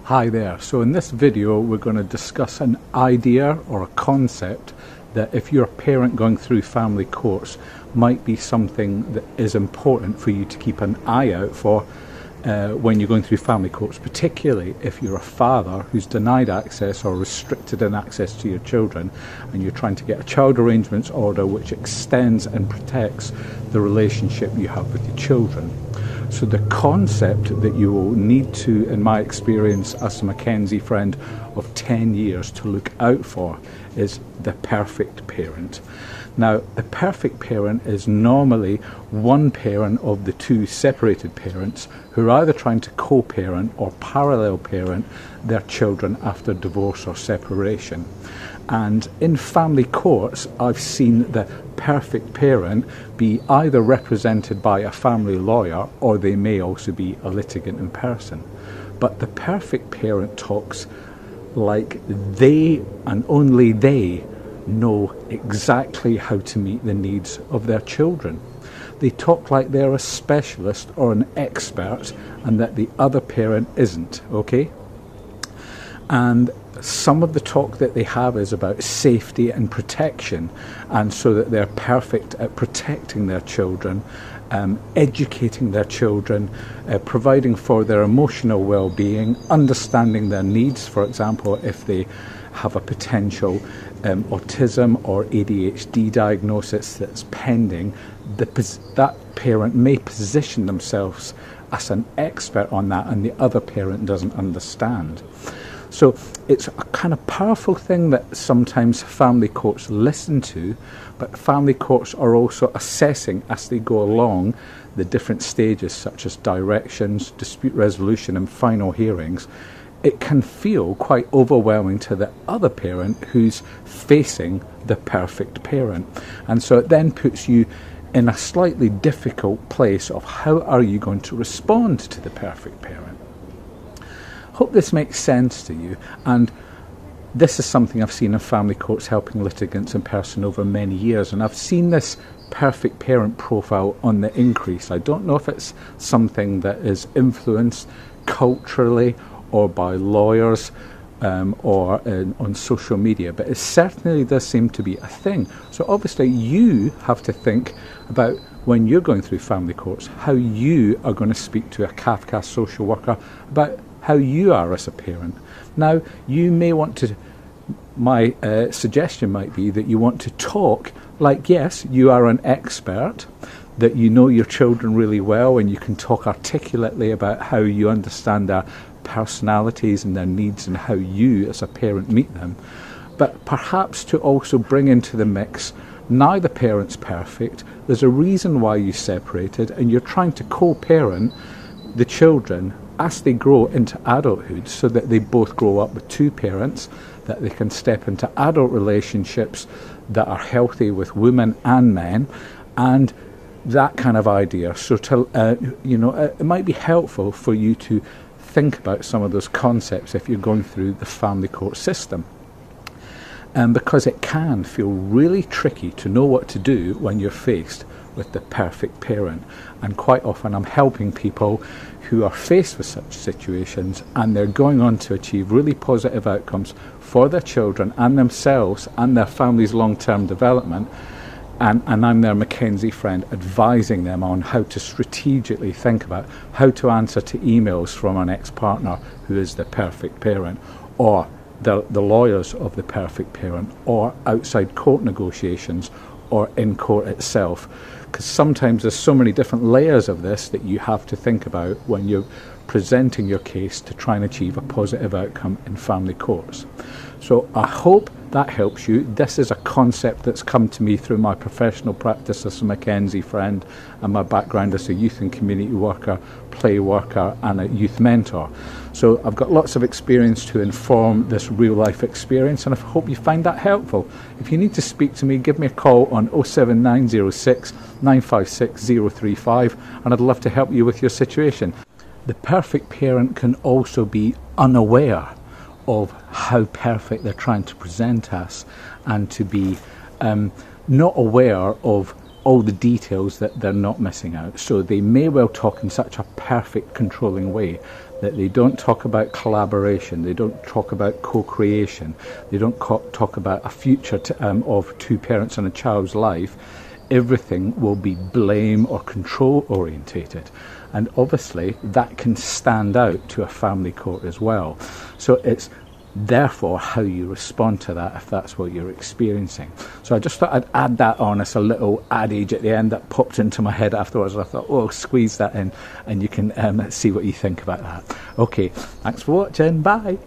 Hi there. So in this video we're going to discuss an idea or a concept that if you're a parent going through family courts might be something that is important for you to keep an eye out for when you're going through family courts, particularly if you're a father who's denied access or restricted in access to your children and you're trying to get a child arrangements order which extends and protects the relationship you have with your children. So the concept that you will need to, in my experience as a Mackenzie friend of 10 years, to look out for is the perfect parent. Now, the perfect parent is normally one parent of the two separated parents who are either trying to co-parent or parallel parent their children after divorce or separation. And in family courts, I've seen the perfect parent be either represented by a family lawyer or they may also be a litigant in person. But the perfect parent talks like they and only they know exactly how to meet the needs of their children. They talk like they're a specialist or an expert and that the other parent isn't, okay? And some of the talk that they have is about safety and protection, and so that they're perfect at protecting their children, educating their children, providing for their emotional well-being, understanding their needs. For example, if they have a potential autism or ADHD diagnosis that's pending, that parent may position themselves as an expert on that and the other parent doesn't understand. So it's a kind of powerful thing that sometimes family courts listen to, but family courts are also assessing as they go along the different stages such as directions, dispute resolution and final hearings. It can feel quite overwhelming to the other parent who's facing the perfect parent. And so it then puts you in a slightly difficult place of how are you going to respond to the perfect parent. Hope this makes sense to you, and this is something I've seen in family courts helping litigants in person over many years, and I've seen this perfect parent profile on the increase. I don't know if it's something that is influenced culturally or by lawyers or on social media, but it certainly does seem to be a thing. So obviously you have to think about, when you're going through family courts, how you are going to speak to a CAFCAS social worker about how you are as a parent. Now, you may want to, my suggestion might be that you want to talk like, yes, you are an expert, that you know your children really well and you can talk articulately about how you understand their personalities and their needs and how you as a parent meet them. But perhaps to also bring into the mix, neither parent's perfect, there's a reason why you separated and you're trying to co-parent the children as they grow into adulthood so that they both grow up with two parents, that they can step into adult relationships that are healthy with women and men, and that kind of idea. So it might be helpful for you to think about some of those concepts if you're going through the family court system. Because it can feel really tricky to know what to do when you're faced with the perfect parent. And quite often I'm helping people who are faced with such situations and they're going on to achieve really positive outcomes for their children and themselves and their family's long-term development. And I'm their Mackenzie friend, advising them on how to strategically think about how to answer to emails from an ex-partner who is the perfect parent, or the lawyers of the perfect parent, or outside court negotiations, or in court itself. Because sometimes there's so many different layers of this that you have to think about when you're presenting your case to try and achieve a positive outcome in family courts. So I hope that helps you. This is a concept that's come to me through my professional practice as a Mackenzie friend and my background as a youth and community worker, play worker and a youth mentor. So I've got lots of experience to inform this real life experience, and I hope you find that helpful. If you need to speak to me, give me a call on 07906 956 035 and I'd love to help you with your situation. The perfect parent can also be unaware of how perfect they're trying to present us, and to be not aware of all the details that they're not missing out. So they may well talk in such a perfect controlling way that they don't talk about collaboration, they don't talk about co-creation, they don't talk about a future of two parents in a child's life, everything will be blame or control orientated. And obviously that can stand out to a family court as well. So it's therefore how you respond to that if that's what you're experiencing. So I just thought I'd add that on as a little adage at the end that popped into my head afterwards. I thought, oh, squeeze that in and you can see what you think about that. Okay, thanks for watching. Bye.